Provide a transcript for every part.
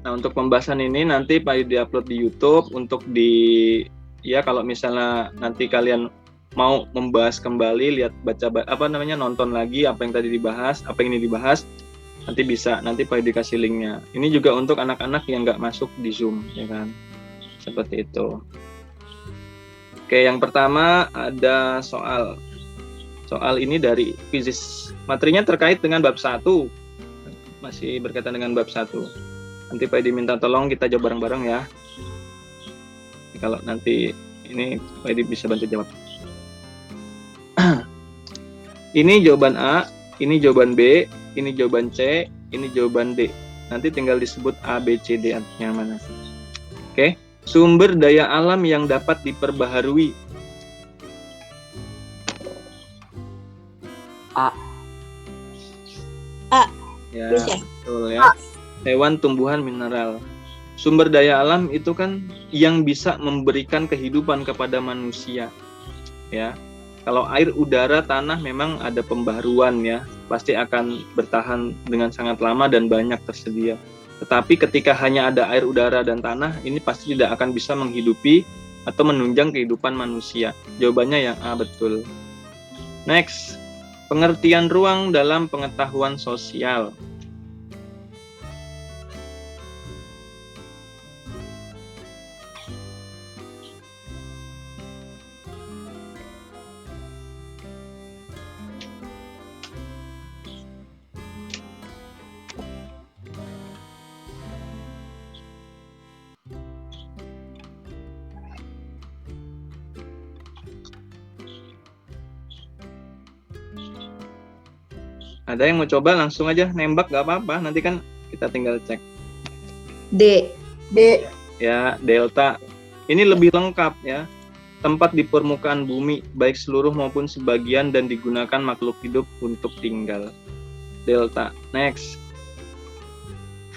Nah, untuk pembahasan ini nanti Pak di-upload di YouTube untuk kalau misalnya nanti kalian mau membahas kembali, lihat nonton lagi apa yang tadi dibahas, apa yang ini dibahas, nanti bisa, nanti Pak dikasih linknya. Ini juga untuk anak-anak yang nggak masuk di Zoom, ya kan? Seperti itu. Oke, yang pertama ada soal ini dari fisis. Materinya terkait dengan bab 1. Masih berkaitan dengan bab 1. Nanti Pak diminta tolong kita jawab bareng-bareng ya. Kalau nanti ini Pak Edi bisa bantu jawab. Ini jawaban A, ini jawaban B, ini jawaban C, ini jawaban D. Nanti tinggal disebut A, B, C, D artinya mana. Oke. Sumber daya alam yang dapat diperbaharui. A. Ya, betul ya. Hewan, tumbuhan, mineral. Sumber daya alam itu kan yang bisa memberikan kehidupan kepada manusia. Ya. Kalau air, udara, tanah memang ada pembaharuan ya. Pasti akan bertahan dengan sangat lama dan banyak tersedia. Tetapi ketika hanya ada air, udara, dan tanah, ini pasti tidak akan bisa menghidupi atau menunjang kehidupan manusia. Jawabannya yang A, betul. Next, pengertian ruang dalam pengetahuan sosial. Ada yang mau coba langsung aja nembak, gak apa-apa. Nanti kan kita tinggal cek. D. Ya, delta. Ini lebih lengkap ya. Tempat di permukaan bumi, baik seluruh maupun sebagian, dan digunakan makhluk hidup untuk tinggal. Delta. Next.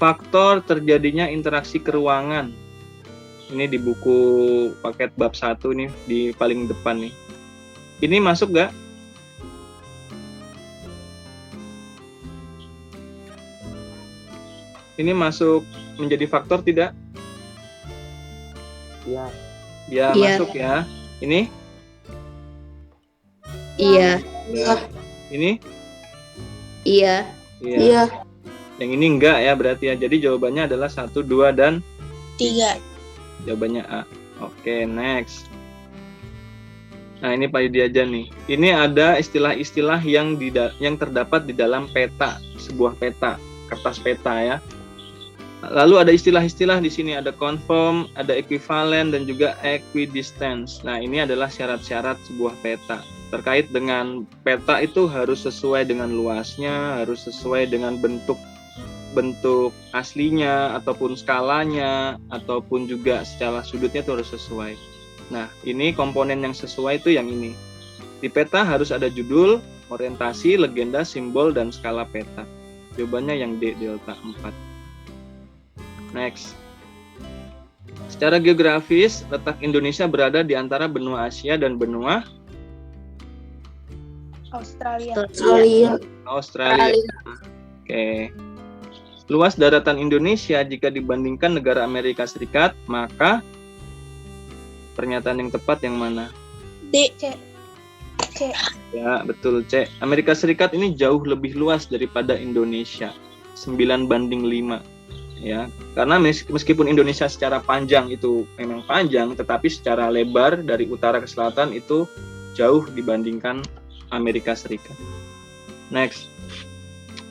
Faktor terjadinya interaksi keruangan. Ini di buku paket bab 1 nih, di paling depan nih. Ini masuk gak? Ini masuk menjadi faktor tidak? Iya. Ya, Iya. masuk ya. Ini? Iya. Ya. Ini? Iya. Iya. Yang ini enggak ya berarti ya. Jadi jawabannya adalah 1, 2, dan 3. Jawabannya A. Oke, next. Nah, ini Pak Yudi aja nih. Ini ada istilah-istilah yang terdapat di dalam peta, sebuah peta, kertas peta ya. Lalu ada istilah-istilah di sini, ada conform, ada equivalent, dan juga equidistance. Nah, ini adalah syarat-syarat sebuah peta. Terkait dengan peta itu harus sesuai dengan luasnya, harus sesuai dengan bentuk aslinya, ataupun skalanya, ataupun juga secara sudutnya itu harus sesuai. Nah, ini komponen yang sesuai itu yang ini. Di peta harus ada judul, orientasi, legenda, simbol, dan skala peta. Jawabannya yang D, delta 4. Next. Secara geografis, letak Indonesia berada di antara benua Asia dan benua Australia. Australia. Oke. Luas daratan Indonesia jika dibandingkan negara Amerika Serikat, maka pernyataan yang tepat yang mana? D. C. Ya, betul C. Amerika Serikat ini jauh lebih luas daripada Indonesia. 9:5. Ya, karena meskipun Indonesia secara panjang itu memang panjang, tetapi secara lebar dari utara ke selatan itu jauh dibandingkan Amerika Serikat. Next.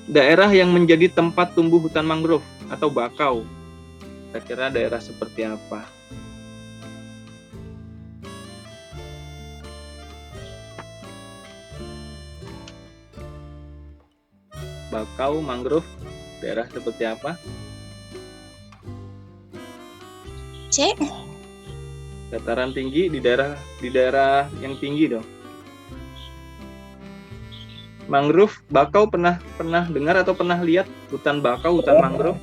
Daerah yang menjadi tempat tumbuh hutan mangrove atau bakau. Kira-kira daerah seperti apa? Bakau, mangrove, daerah seperti apa? C. Dataran tinggi, di daerah yang tinggi dong. Mangrove, bakau pernah dengar atau pernah lihat hutan bakau, hutan mangrove?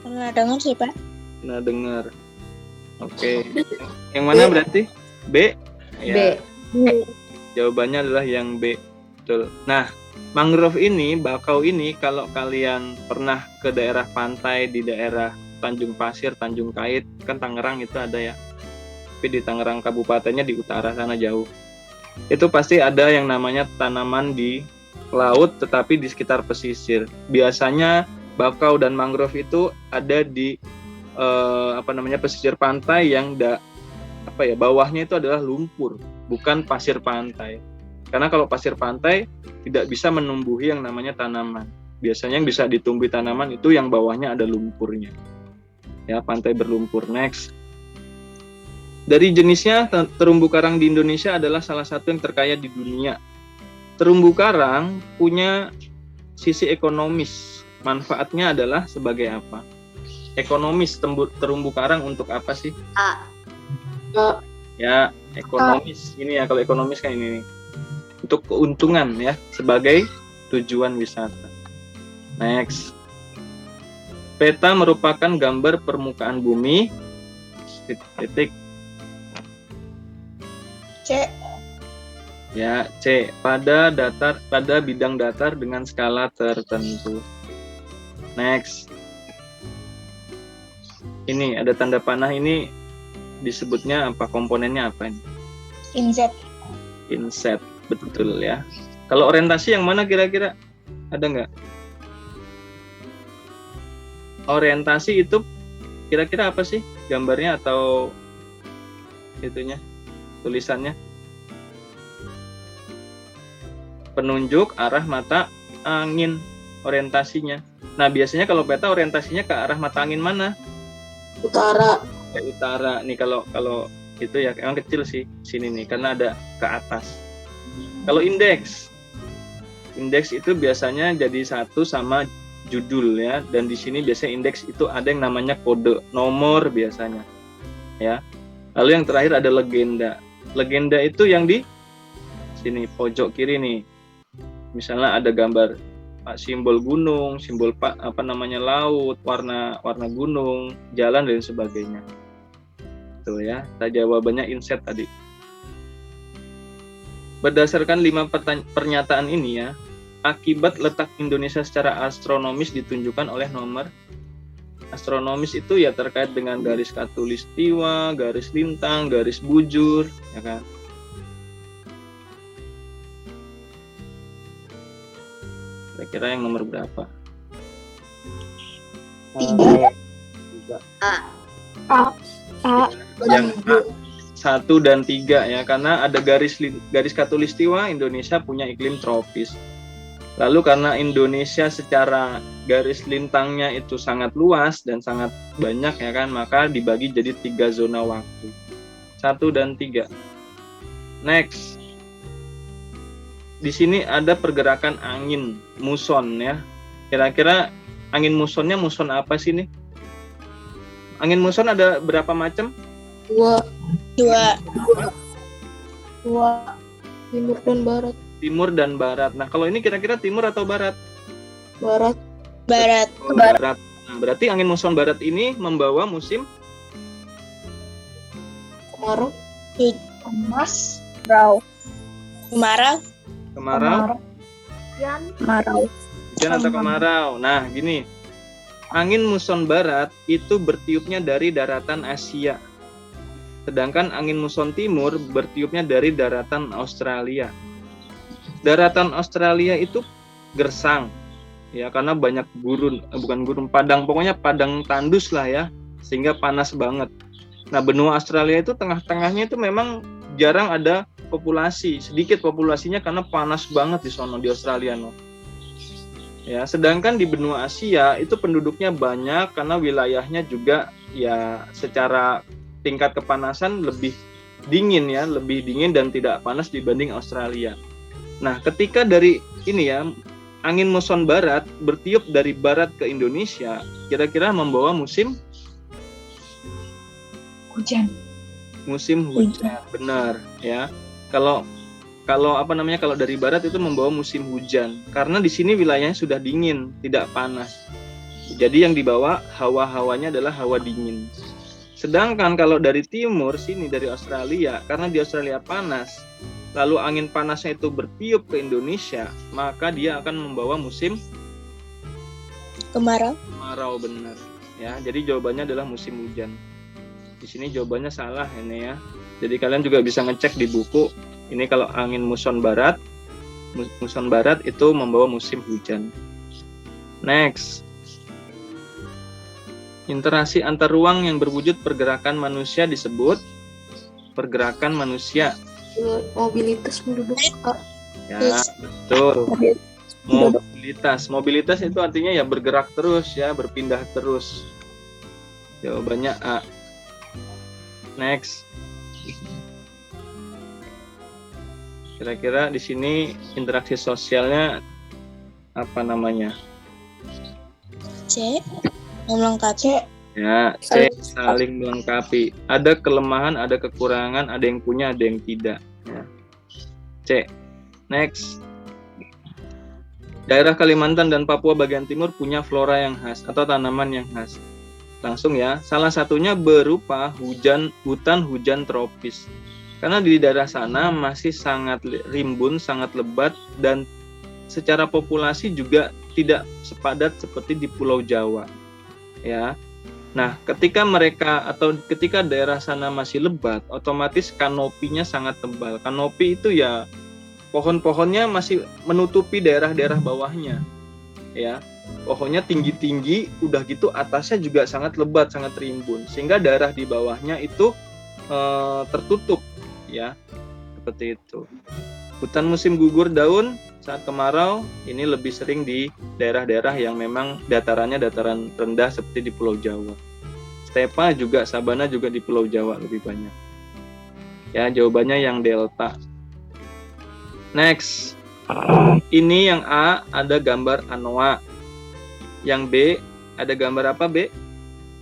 Pernah dengar sih, Pak. Pernah dengar. Oke. Yang mana berarti? B? Ya. B. Jawabannya adalah yang B. Betul. Nah, mangrove ini, bakau ini, kalau kalian pernah ke daerah pantai di daerah Tanjung Pasir, Tanjung Kait, kan Tangerang itu ada ya. Tapi di Tangerang kabupatennya di utara sana jauh. Itu pasti ada yang namanya tanaman di laut tetapi di sekitar pesisir. Biasanya bakau dan mangrove itu ada di pesisir pantai yang bawahnya itu adalah lumpur, bukan pasir pantai. Karena kalau pasir pantai tidak bisa menumbuhi yang namanya tanaman. Biasanya yang bisa ditumbuhi tanaman itu yang bawahnya ada lumpurnya. Ya, pantai berlumpur. Next. Dari jenisnya, terumbu karang di Indonesia adalah salah satu yang terkaya di dunia. Terumbu karang punya sisi ekonomis. Manfaatnya adalah sebagai apa? Ekonomis terumbu karang untuk apa sih? A. Ya, ekonomis. Ini ya, kalau ekonomis kan ini nih. Untuk keuntungan ya, sebagai tujuan wisata. Next. Peta merupakan gambar permukaan bumi. Titik. C. Ya, C. Pada bidang datar dengan skala tertentu. Next. Ini ada tanda panah, ini disebutnya apa? Komponennya apa ini? Inset. Inset, betul ya. Kalau orientasi yang mana kira-kira? Ada nggak? Orientasi itu kira-kira apa sih? Gambarnya atau itunya? Tulisannya? Penunjuk arah mata angin, orientasinya. Nah, biasanya kalau peta orientasinya ke arah mata angin mana? Utara. Ke utara. Nih kalau itu ya emang kecil sih sini nih karena ada ke atas. Kalau indeks itu biasanya jadi satu sama judul ya, dan di sini biasanya indeks itu ada yang namanya kode nomor biasanya ya. Lalu yang terakhir ada legenda. Legenda itu yang di sini pojok kiri nih. Misalnya ada gambar simbol gunung, simbol laut, warna gunung, jalan dan sebagainya. Tuh ya, jawabannya inset tadi. Berdasarkan 5 pernyataan ini ya, akibat letak Indonesia secara astronomis ditunjukkan oleh nomor. Astronomis itu ya terkait dengan garis khatulistiwa, garis lintang, garis bujur, ya kan? Kira-kira yang nomor berapa? 3. A. Yang A, 1 dan 3 ya, karena ada garis khatulistiwa, Indonesia punya iklim tropis. Lalu karena Indonesia secara garis lintangnya itu sangat luas dan sangat banyak ya kan, maka dibagi jadi 3 zona waktu. 1 dan 3. Next. Di sini ada pergerakan angin muson ya. Kira-kira angin musonnya muson apa sih nih? Angin muson ada berapa macam? 2. Timur dan barat. Timur dan barat. Nah, kalau ini kira-kira timur atau barat? Barat. Oh, barat. Nah, berarti angin muson barat ini membawa musim Kemarau. kemarau, hujan atau kemarau. Nah, gini. Angin muson barat itu bertiupnya dari daratan Asia. Sedangkan angin muson timur bertiupnya dari daratan Australia. Daratan Australia itu gersang. Ya, karena banyak padang, pokoknya padang tandus lah ya, sehingga panas banget. Nah, benua Australia itu tengah-tengahnya itu memang jarang ada populasi, sedikit populasinya karena panas banget di sono di Australia no. Ya, sedangkan di benua Asia itu penduduknya banyak karena wilayahnya juga ya secara tingkat kepanasan lebih dingin dan tidak panas dibanding Australia. Nah, ketika dari ini ya, angin muson barat bertiup dari barat ke Indonesia, kira-kira membawa musim Hujan. Musim hujan, benar ya. Kalau dari barat itu membawa musim hujan, karena di sini wilayahnya sudah dingin, tidak panas. Jadi yang dibawa hawa-hawanya adalah hawa dingin. Sedangkan kalau dari timur sini dari Australia, karena di Australia panas, lalu angin panasnya itu bertiup ke Indonesia, maka dia akan membawa musim Kemarau. kemarau, benar. Ya, jadi jawabannya adalah musim hujan. Di sini jawabannya salah ini ya. Jadi kalian juga bisa ngecek di buku. Ini kalau angin muson barat itu membawa musim hujan. Next. Interaksi antar ruang yang berwujud pergerakan manusia disebut pergerakan manusia. Mobilitas penduduk. Ya, betul. Mobilitas itu artinya ya bergerak terus ya, berpindah terus. Jawabannya A. Next. Kira-kira di sini interaksi sosialnya apa namanya? C. Melengkapi. Ya, C, saling melengkapi. Ada kelemahan, ada kekurangan, ada yang punya, ada yang tidak. Ya. C. Next. Daerah Kalimantan dan Papua bagian timur punya flora yang khas atau tanaman yang khas. Langsung ya, salah satunya berupa hutan hujan tropis. Karena di daerah sana masih sangat rimbun, sangat lebat, dan secara populasi juga tidak sepadat seperti di Pulau Jawa. Ya. Nah, ketika daerah sana masih lebat, otomatis kanopinya sangat tebal. Kanopi itu ya pohon-pohonnya masih menutupi daerah-daerah bawahnya. Ya. Pohonnya tinggi-tinggi, udah gitu atasnya juga sangat lebat, sangat rimbun, sehingga daerah di bawahnya itu tertutup, ya, seperti itu. Hutan musim gugur daun saat kemarau ini lebih sering di daerah-daerah yang memang dataran rendah seperti di Pulau Jawa. Stepa juga, sabana juga di Pulau Jawa lebih banyak. Ya, jawabannya yang delta. Next. Ini yang A ada gambar anoa. Yang B ada gambar apa, B?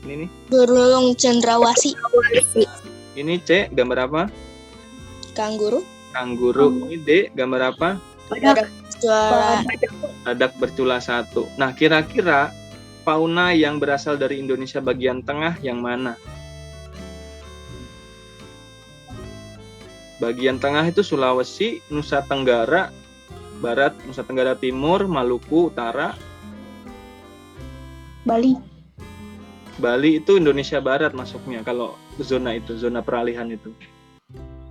Ini nih. Burung cendrawasih. Ini C gambar apa? Kanguru. Kangguru. Ini D gambar apa? Badak bercula satu. Nah, kira-kira fauna yang berasal dari Indonesia bagian tengah yang mana? Bagian tengah itu Sulawesi, Nusa Tenggara Barat, Nusa Tenggara Timur, Maluku Utara. Bali. Bali itu Indonesia Barat masuknya kalau zona itu, zona peralihan itu.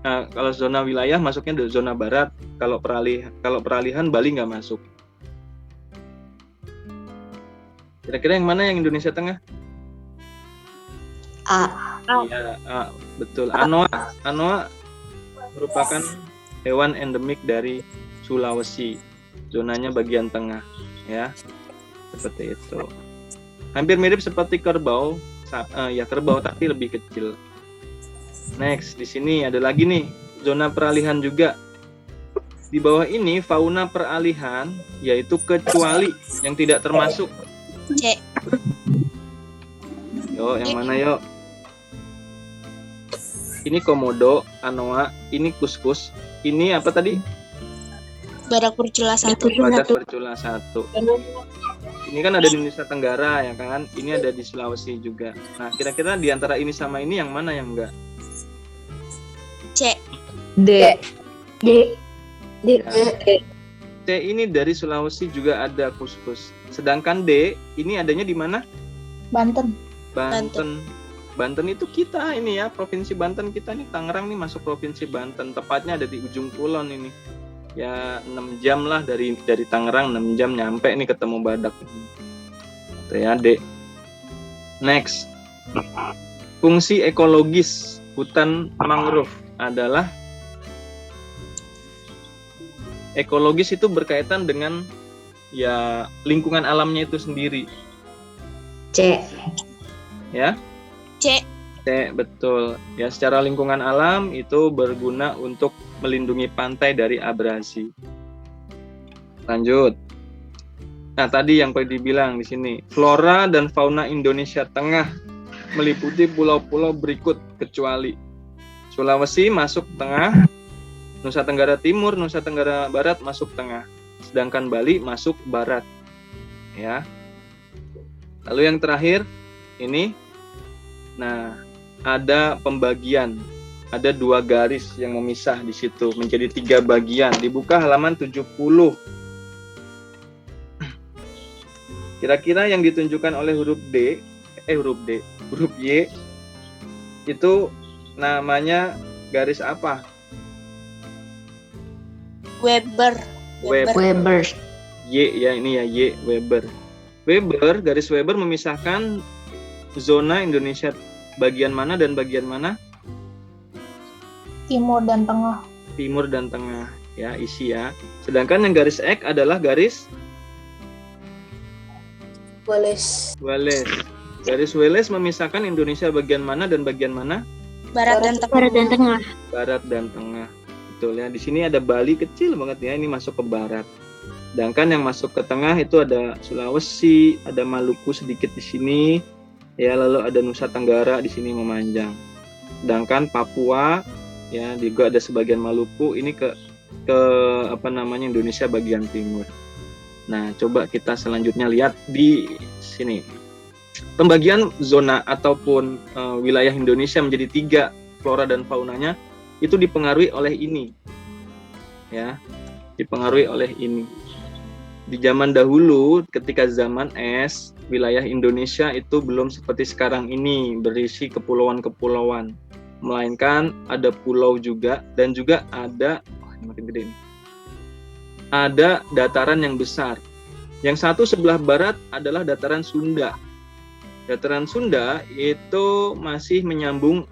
Nah, kalau zona wilayah masuknya di zona barat, kalau peralihan Bali nggak masuk. Kira-kira yang mana yang Indonesia Tengah? A. Iya, betul. Anoa merupakan hewan endemik dari Sulawesi, zonanya bagian tengah, ya, seperti itu. Hampir mirip seperti kerbau, ya kerbau tapi lebih kecil. Next, di sini ada lagi nih, zona peralihan juga. Di bawah ini fauna peralihan, yaitu kecuali yang tidak termasuk. C. Yo, yang mana yo? Ini komodo, anoa, ini kuskus, ini apa tadi? Badak bercula satu. Badak bercula satu. Ini kan ada di Nusa Tenggara ya kan? Ini ada di Sulawesi juga. Nah, kira-kira di antara ini sama ini yang mana yang enggak? C. D. Ya. C ini dari Sulawesi juga ada kuskus. Sedangkan D ini adanya di mana? Banten. Banten itu kita ini ya, Provinsi Banten kita nih, Tangerang nih masuk Provinsi Banten. Tepatnya ada di ujung kulon ini. Ya 6 jam lah dari Tangerang, 6 jam nyampe nih ketemu badak. Itu ya, D. Next. Fungsi ekologis hutan mangrove adalah ekologis itu berkaitan dengan ya lingkungan alamnya itu sendiri. C. Ya. C. C, betul. Ya, secara lingkungan alam itu berguna untuk melindungi pantai dari abrasi. Lanjut. Nah, tadi yang Pak dibilang di sini, flora dan fauna Indonesia Tengah meliputi pulau-pulau berikut kecuali Sulawesi masuk tengah, Nusa Tenggara Timur, Nusa Tenggara Barat masuk tengah, sedangkan Bali masuk barat. Ya. Lalu yang terakhir ini, nah, ada pembagian ada 2 garis yang memisah di situ menjadi 3 bagian. Dibuka halaman 70. Kira-kira yang ditunjukkan oleh huruf Y itu namanya garis apa? Weber. Weber. Y ya, ini ya, Y, Weber. Garis Weber memisahkan zona Indonesia bagian mana dan bagian mana? Timur dan tengah. Timur dan tengah, ya, isi ya. Sedangkan yang garis X adalah garis Wales. Garis Wales memisahkan Indonesia bagian mana dan bagian mana? Barat dan tengah. Barat dan tengah. Barat dan tengah. Betul ya. Di sini ada Bali kecil banget ya, ini masuk ke barat. Sedangkan yang masuk ke tengah itu ada Sulawesi, ada Maluku sedikit di sini, ya, lalu ada Nusa Tenggara di sini memanjang. Sedangkan Papua, ya, juga ada sebagian Maluku, ini ke Indonesia bagian timur. Nah, coba kita selanjutnya lihat di sini. Pembagian zona ataupun wilayah Indonesia menjadi 3 flora dan faunanya itu dipengaruhi oleh ini. Ya, dipengaruhi oleh ini. Di zaman dahulu ketika zaman es, wilayah Indonesia itu belum seperti sekarang ini berisi kepulauan-kepulauan, melainkan ada pulau juga dan juga ada makin gede nih. Ada dataran yang besar. Yang satu sebelah barat adalah dataran Sunda. Dataran Sunda itu masih menyambung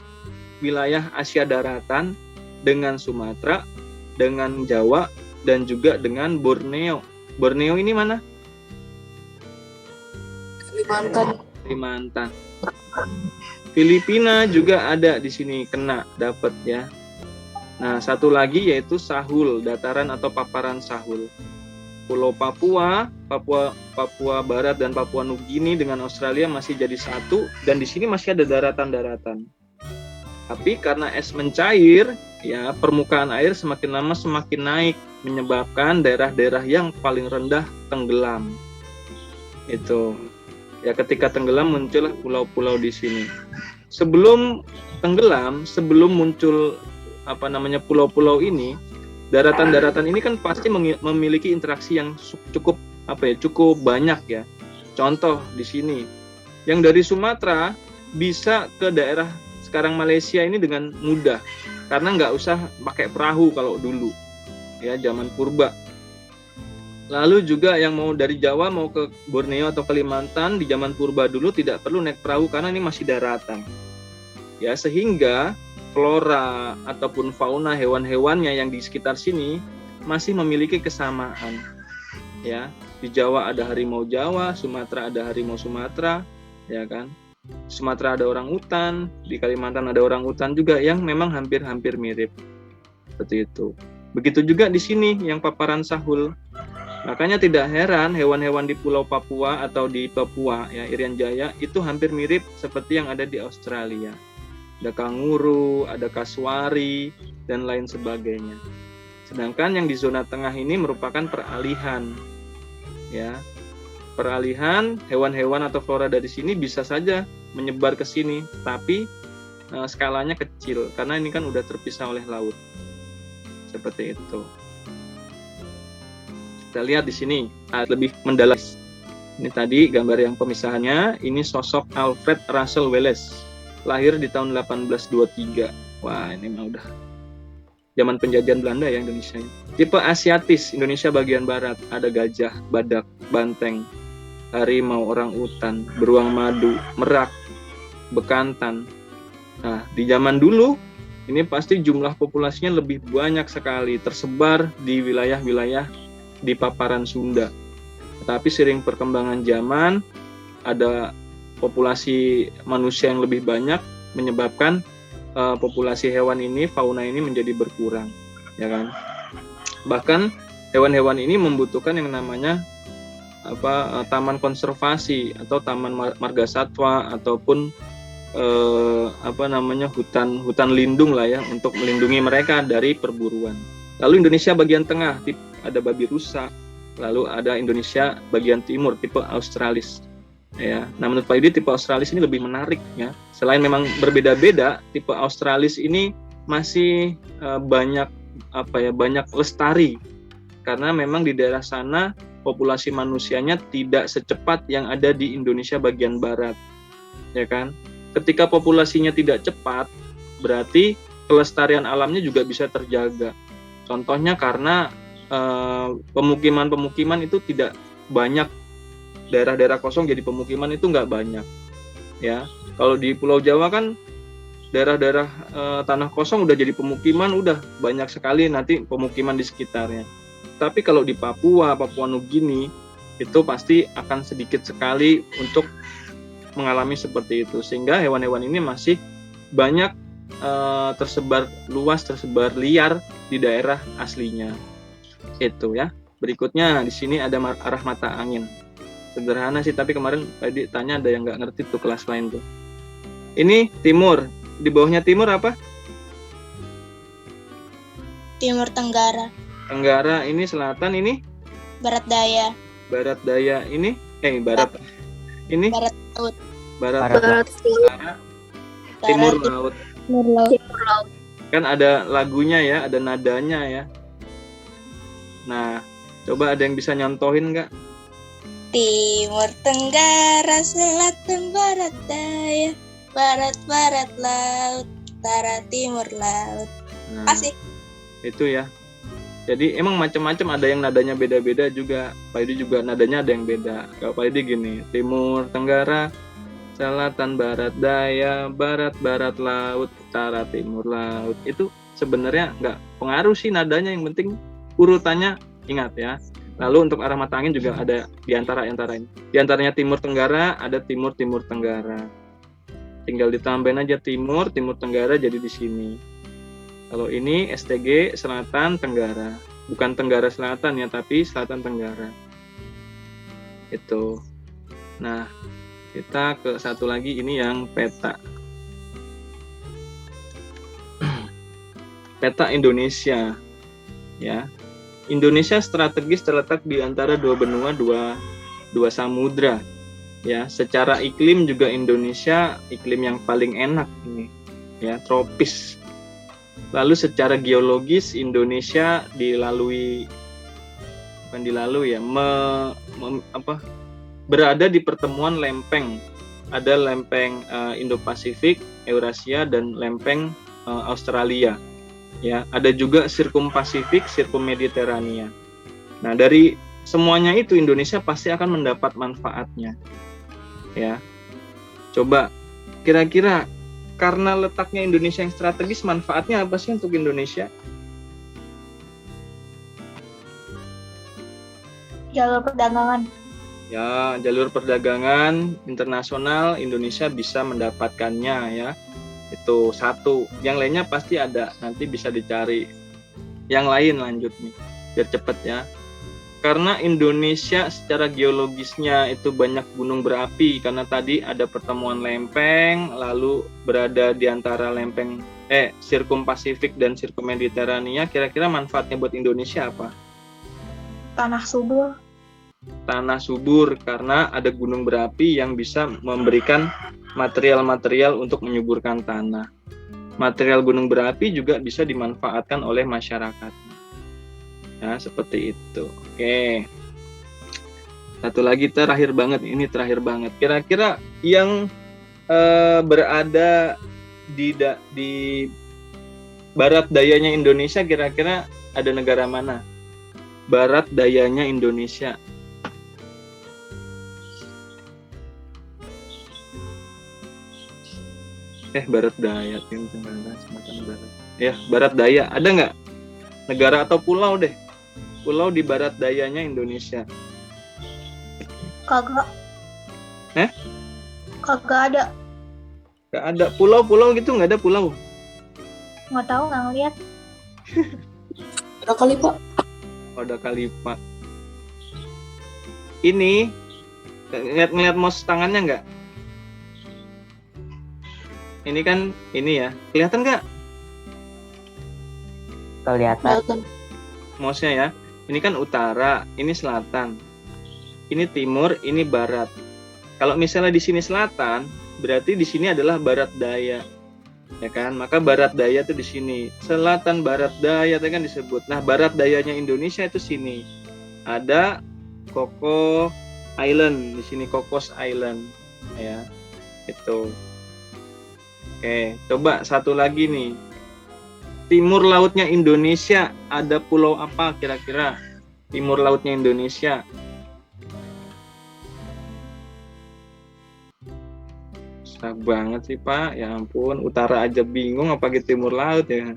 wilayah Asia Daratan dengan Sumatera, dengan Jawa, dan juga dengan Borneo. Borneo ini mana? Kalimantan. Filipina juga ada di sini, kena dapat ya. Nah, satu lagi yaitu Sahul, dataran atau paparan Sahul. Pulau Papua Barat dan Papua Nugini dengan Australia masih jadi satu, dan di sini masih ada daratan-daratan. Tapi karena es mencair, ya, permukaan air semakin lama semakin naik, menyebabkan daerah-daerah yang paling rendah tenggelam. Itu. Ya, ketika tenggelam muncullah pulau-pulau di sini. Sebelum tenggelam, sebelum muncul pulau-pulau ini, daratan-daratan ini kan pasti memiliki interaksi yang cukup banyak ya. Contoh di sini, yang dari Sumatera bisa ke daerah sekarang Malaysia ini dengan mudah karena nggak usah pakai perahu kalau dulu ya, zaman purba. Lalu juga yang mau dari Jawa mau ke Borneo atau Kalimantan di zaman purba dulu tidak perlu naik perahu karena ini masih daratan ya, sehingga flora ataupun fauna hewan-hewannya yang di sekitar sini masih memiliki kesamaan ya. Di Jawa ada harimau Jawa, Sumatera ada harimau Sumatera ya kan. Sumatera ada orang utan, di Kalimantan ada orang utan juga yang memang hampir-hampir mirip. Seperti itu. Begitu juga di sini yang paparan Sahul. Makanya tidak heran hewan-hewan di Pulau Papua atau di Papua ya, Irian Jaya itu hampir mirip seperti yang ada di Australia. Ada kanguru, ada kasuari, dan lain sebagainya. Sedangkan yang di zona tengah ini merupakan peralihan. Ya, peralihan hewan-hewan atau flora dari sini bisa saja menyebar ke sini, tapi skalanya kecil karena ini kan udah terpisah oleh laut. Seperti itu. Kita lihat di sini lebih mendalam. Ini tadi gambar yang pemisahannya. Ini sosok Alfred Russel Wallace. Lahir di tahun 1823. Wah, ini mah udah zaman penjajahan Belanda ya Indonesia. Tipe Asiatis, Indonesia bagian barat. Ada gajah, badak, banteng, harimau, orang utan, beruang madu, merak, bekantan. Nah, di zaman dulu ini pasti jumlah populasinya lebih banyak sekali, tersebar di wilayah-wilayah di paparan Sunda. Tetapi seiring perkembangan zaman, ada populasi manusia yang lebih banyak menyebabkan populasi hewan ini, fauna ini menjadi berkurang, ya kan? Bahkan hewan-hewan ini membutuhkan yang namanya taman konservasi atau taman marga satwa ataupun hutan lindung lah ya, untuk melindungi mereka dari perburuan. Lalu Indonesia bagian tengah ada babi rusa, lalu ada Indonesia bagian timur tipe Australis. Ya, nah menurut Pak Yudi tipe Australis ini lebih menarik ya. Selain memang berbeda-beda, tipe Australis ini masih banyak lestari, karena memang di daerah sana populasi manusianya tidak secepat yang ada di Indonesia bagian barat, ya kan? Ketika populasinya tidak cepat, berarti kelestarian alamnya juga bisa terjaga. Contohnya karena pemukiman-pemukiman itu tidak banyak, daerah-daerah kosong jadi pemukiman itu nggak banyak, ya. Kalau di Pulau Jawa kan daerah-daerah tanah kosong udah jadi pemukiman, udah banyak sekali nanti pemukiman di sekitarnya. Tapi kalau di Papua Nugini itu pasti akan sedikit sekali untuk mengalami seperti itu, sehingga hewan-hewan ini masih banyak tersebar luas, tersebar liar di daerah aslinya. Itu ya. Berikutnya di sini ada arah mata angin. Sederhana sih, tapi kemarin tadi tanya ada yang nggak ngerti tuh kelas lain tuh. Ini timur, di bawahnya timur apa? Timur Tenggara. Tenggara, ini selatan, ini Barat Daya. barat daya, ini barat. Ini Barat Laut. barat Barat utara, timur laut. Timur Laut. Kan ada lagunya ya, ada nadanya ya. Nah, coba ada yang bisa nyontohin nggak? Timur Tenggara, Selatan, Barat Daya, Barat Laut, Utara, Timur Laut. Nah, Kasih. itu ya. Jadi emang macam-macam, ada yang nadanya beda-beda juga. Pak Edi juga nadanya ada yang beda. Kalau Pak Edi gini, Timur Tenggara, Selatan, Barat Daya, Barat Laut, Utara, Timur Laut. Itu sebenarnya nggak pengaruh sih nadanya, yang penting urutannya ingat ya. Lalu untuk arah mata angin juga ada di antaranya. Di antaranya Timur Tenggara, ada Timur Tenggara. Tinggal ditambahin aja Timur Tenggara jadi di sini. Kalau ini STG Selatan Tenggara. Bukan Tenggara Selatan ya, tapi Selatan Tenggara. Itu. Nah, kita ke satu lagi, ini yang peta. Peta Indonesia. Ya. Indonesia strategis terletak di antara dua benua, dua samudra. Ya, secara iklim juga Indonesia iklim yang paling enak ini, ya, tropis. Lalu secara geologis Indonesia berada di pertemuan lempeng. Ada lempeng Indo-Pasifik, Eurasia, dan lempeng Australia. Ya, ada juga Sirkumpasifik, Sirkummediterania. Nah, dari semuanya itu Indonesia pasti akan mendapat manfaatnya. Ya. Coba kira-kira karena letaknya Indonesia yang strategis, manfaatnya apa sih untuk Indonesia? Jalur perdagangan. Ya, jalur perdagangan internasional Indonesia bisa mendapatkannya ya. Itu satu. Yang lainnya pasti ada, nanti bisa dicari. Yang lain lanjut nih, biar cepet ya. Karena Indonesia secara geologisnya itu banyak gunung berapi, karena tadi ada pertemuan lempeng, lalu berada di antara lempeng Sirkumpasifik dan Sirkummediterania. Kira-kira manfaatnya buat Indonesia apa? tanah subur. Tanah subur, karena ada gunung berapi yang bisa memberikan material-material untuk menyuburkan tanah. Material gunung berapi juga bisa dimanfaatkan oleh masyarakat. Nah, seperti itu. Oke. Satu lagi terakhir banget, ini terakhir banget. Kira-kira yang berada di barat dayanya Indonesia, kira-kira ada negara mana? Barat dayanya Indonesia. Barat daya, semacam barat. Ya, barat daya. Ada nggak negara atau pulau deh? Pulau di barat dayanya Indonesia. Kagak. Kagak ada. Nggak ada pulau-pulau gitu, nggak ada pulau. Nggak tahu, nggak ngeliat. Ada kali, Pak. Ada kali, Pak. Ini ngeliat mouse tangannya nggak? Ini kan ini ya, kelihatan nggak? Kelihatan. Mouse-nya ya. Ini kan utara, ini selatan. Ini timur, ini barat. Kalau misalnya di sini selatan, berarti di sini adalah barat daya. ya kan? Maka barat daya itu di sini. Selatan barat daya itu kan disebut. Nah, barat dayanya Indonesia itu sini. Ada Cocos Island, di sini Cocos Island, ya. Itu. Oke, coba satu lagi nih. Timur lautnya Indonesia ada pulau apa kira-kira? Timur lautnya Indonesia. Susah banget sih Pak, ya ampun, utara aja bingung apalagi timur laut ya.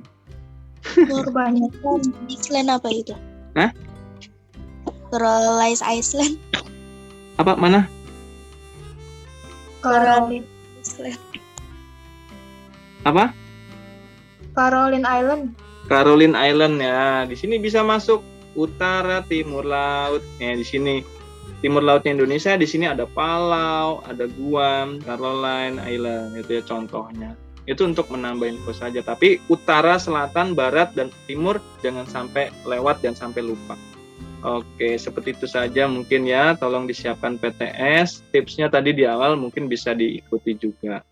Kebanyakan Iceland apa itu? Hah? Coral Island. Apa mana? Caroline, Island. Apa? Caroline Island. Caroline Island ya. Di sini bisa masuk utara timur laut. Ya, di sini timur lautnya Indonesia, di sini ada Palau, ada Guam, Caroline Island, itu ya contohnya. Itu untuk menambah info saja, tapi utara, selatan, barat, dan timur jangan sampai lewat dan sampai lupa. Oke, seperti itu saja mungkin ya, tolong disiapkan PTS. Tipsnya tadi di awal mungkin bisa diikuti juga.